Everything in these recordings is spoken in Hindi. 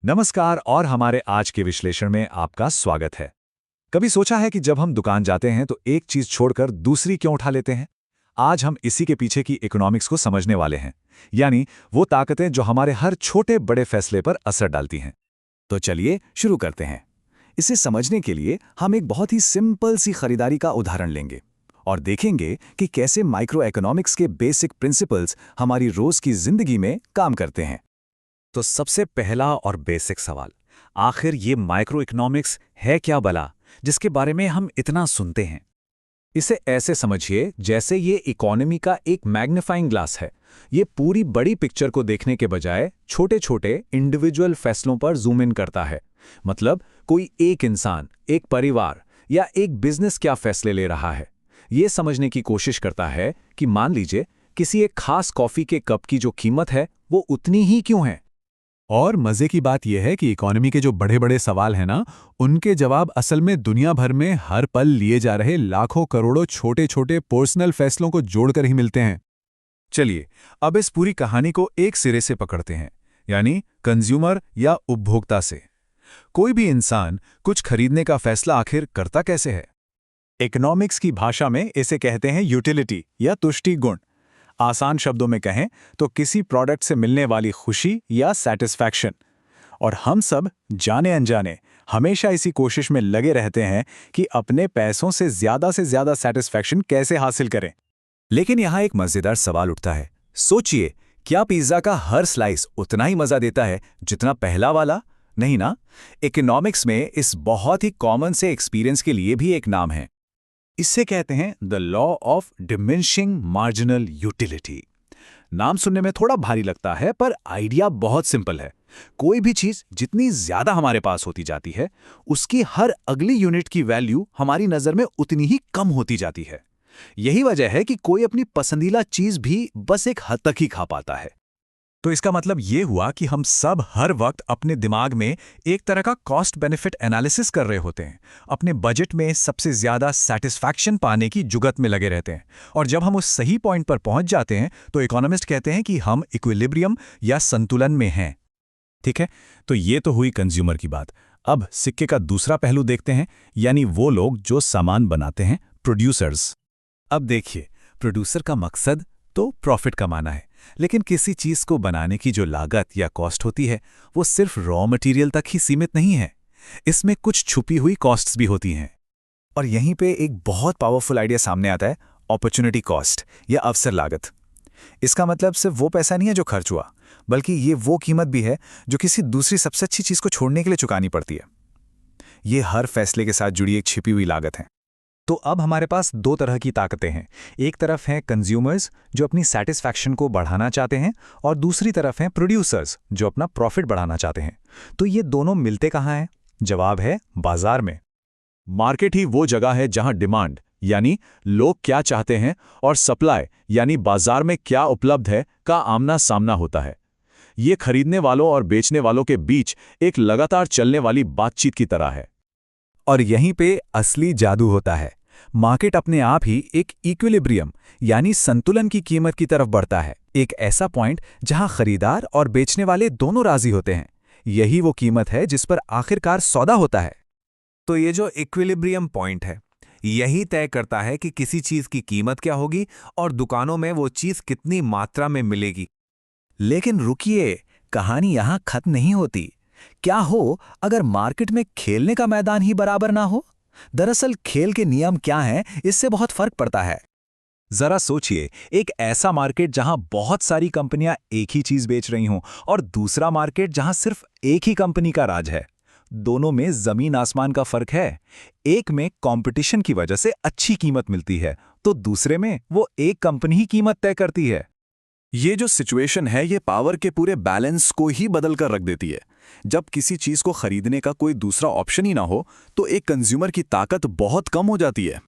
नमस्कार और हमारे आज के विश्लेषण में आपका स्वागत है। कभी सोचा है कि जब हम दुकान जाते हैं तो एक चीज छोड़कर दूसरी क्यों उठा लेते हैं? आज हम इसी के पीछे की इकोनॉमिक्स को समझने वाले हैं, यानी वो ताकतें जो हमारे हर छोटे बड़े फैसले पर असर डालती हैं। तो चलिए शुरू करते हैं। इसे समझने के लिए हम एक बहुत ही सिंपल सी खरीदारी का उदाहरण लेंगे और देखेंगे कि कैसे माइक्रो इकोनॉमिक्स के बेसिक प्रिंसिपल्स हमारी रोज की जिंदगी में काम करते हैं। तो सबसे पहला और बेसिक सवाल, आखिर ये माइक्रो इकोनॉमिक्स है क्या भला, जिसके बारे में हम इतना सुनते हैं? इसे ऐसे समझिए जैसे ये इकोनॉमी का एक मैग्नीफाइंग ग्लास है। ये पूरी बड़ी पिक्चर को देखने के बजाय छोटे छोटे इंडिविजुअल फैसलों पर जूम इन करता है। मतलब कोई एक इंसान, एक परिवार या एक बिजनेस क्या फैसले ले रहा है, ये समझने की कोशिश करता है कि मान लीजिए किसी एक खास कॉफी के कप की जो कीमत है वो उतनी ही क्यों है। और मजे की बात यह है कि इकोनॉमी के जो बड़े बड़े सवाल हैं ना, उनके जवाब असल में दुनिया भर में हर पल लिए जा रहे लाखों करोड़ों छोटे छोटे पर्सनल फैसलों को जोड़कर ही मिलते हैं। चलिए अब इस पूरी कहानी को एक सिरे से पकड़ते हैं, यानी कंज्यूमर या उपभोक्ता से। कोई भी इंसान कुछ खरीदने का फैसला आखिर करता कैसे है? इकोनॉमिक्स की भाषा में इसे कहते हैं यूटिलिटी या तुष्टि गुण। आसान शब्दों में कहें तो किसी प्रोडक्ट से मिलने वाली खुशी या सैटिस्फैक्शन। और हम सब जाने अनजाने हमेशा इसी कोशिश में लगे रहते हैं कि अपने पैसों से ज्यादा सैटिस्फैक्शन कैसे हासिल करें। लेकिन यहाँ एक मजेदार सवाल उठता है। सोचिए, क्या पिज्जा का हर स्लाइस उतना ही मजा देता है जितना पहला वाला? नहीं ना। इकोनॉमिक्स में इस बहुत ही कॉमन से एक्सपीरियंस के लिए भी एक नाम है। इसे कहते हैं the law of diminishing marginal utility. नाम सुनने में थोड़ा भारी लगता है, पर आइडिया बहुत सिंपल है। कोई भी चीज जितनी ज्यादा हमारे पास होती जाती है, उसकी हर अगली यूनिट की वैल्यू हमारी नजर में उतनी ही कम होती जाती है। यही वजह है कि कोई अपनी पसंदीदा चीज भी बस एक हद तक ही खा पाता है। तो इसका मतलब ये हुआ कि हम सब हर वक्त अपने दिमाग में एक तरह का कॉस्ट बेनिफिट एनालिसिस कर रहे होते हैं, अपने बजट में सबसे ज्यादा सैटिस्फैक्शन पाने की जुगत में लगे रहते हैं। और जब हम उस सही पॉइंट पर पहुंच जाते हैं तो इकोनॉमिस्ट कहते हैं कि हम इक्विलिब्रियम या संतुलन में हैं। ठीक है, तो ये तो हुई कंज्यूमर की बात। अब सिक्के का दूसरा पहलू देखते हैं, यानी वो लोग जो सामान बनाते हैं, प्रोड्यूसर्स। अब देखिए, प्रोड्यूसर का मकसद तो प्रॉफिट कमाना है, लेकिन किसी चीज को बनाने की जो लागत या कॉस्ट होती है वो सिर्फ रॉ मटेरियल तक ही सीमित नहीं है। इसमें कुछ छुपी हुई कॉस्ट्स भी होती हैं। और यहीं पे एक बहुत पावरफुल आइडिया सामने आता है, अपॉर्चुनिटी कॉस्ट या अवसर लागत। इसका मतलब सिर्फ वो पैसा नहीं है जो खर्च हुआ, बल्कि ये वो कीमत भी है जो किसी दूसरी सबसे अच्छी चीज को छोड़ने के लिए चुकानी पड़ती है। ये हर फैसले के साथ जुड़ी एक छिपी हुई लागत है। तो अब हमारे पास दो तरह की ताकतें हैं। एक तरफ हैं कंज्यूमर्स जो अपनी सैटिस्फैक्शन को बढ़ाना चाहते हैं, और दूसरी तरफ हैं प्रोड्यूसर्स जो अपना प्रॉफिट बढ़ाना चाहते हैं। तो ये दोनों मिलते कहाँ हैं? जवाब है बाजार में। मार्केट ही वो जगह है जहां डिमांड यानी लोग क्या चाहते हैं और सप्लाई यानी बाजार में क्या उपलब्ध है का आमना सामना होता है। ये खरीदने वालों और बेचने वालों के बीच एक लगातार चलने वाली बातचीत की तरह है। और यहीं पे असली जादू होता है। मार्केट अपने आप ही एक इक्विलिब्रियम यानी संतुलन की कीमत की तरफ बढ़ता है। एक ऐसा पॉइंट जहां खरीदार और बेचने वाले दोनों राजी होते हैं। यही वो कीमत है जिस पर आखिरकार सौदा होता है। तो ये जो इक्विलिब्रियम पॉइंट है, यही तय करता है कि किसी चीज की कीमत क्या होगी और दुकानों में वो चीज कितनी मात्रा में मिलेगी। लेकिन रुकिए, कहानी यहां खत्म नहीं होती। क्या हो अगर मार्केट में खेलने का मैदान ही बराबर ना हो? दरअसल खेल के नियम क्या हैं, इससे बहुत फर्क पड़ता है। जरा सोचिए, एक ऐसा मार्केट जहां बहुत सारी कंपनियां एक ही चीज बेच रही हों और दूसरा मार्केट जहां सिर्फ एक ही कंपनी का राज है। दोनों में जमीन आसमान का फर्क है। एक में कंपटीशन की वजह से अच्छी कीमत मिलती है, तो दूसरे में वो एक कंपनी ही कीमत तय करती है। ये जो सिचुएशन है, ये पावर के पूरे बैलेंस को ही बदल कर रख देती है। जब किसी चीज को खरीदने का कोई दूसरा ऑप्शन ही ना हो, तो एक कंज्यूमर की ताकत बहुत कम हो जाती है।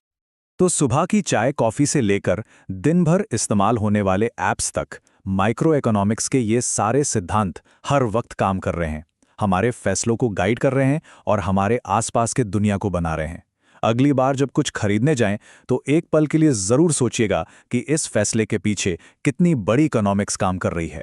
तो सुबह की चाय कॉफी से लेकर दिन भर इस्तेमाल होने वाले ऐप्स तक माइक्रो इकोनॉमिक्स के ये सारे सिद्धांत हर वक्त काम कर रहे हैं, हमारे फैसलों को गाइड कर रहे हैं और हमारे आसपास के दुनिया को बना रहे हैं। अगली बार जब कुछ खरीदने जाएं तो एक पल के लिए जरूर सोचिएगा कि इस फैसले के पीछे कितनी बड़ी इकोनॉमिक्स काम कर रही है।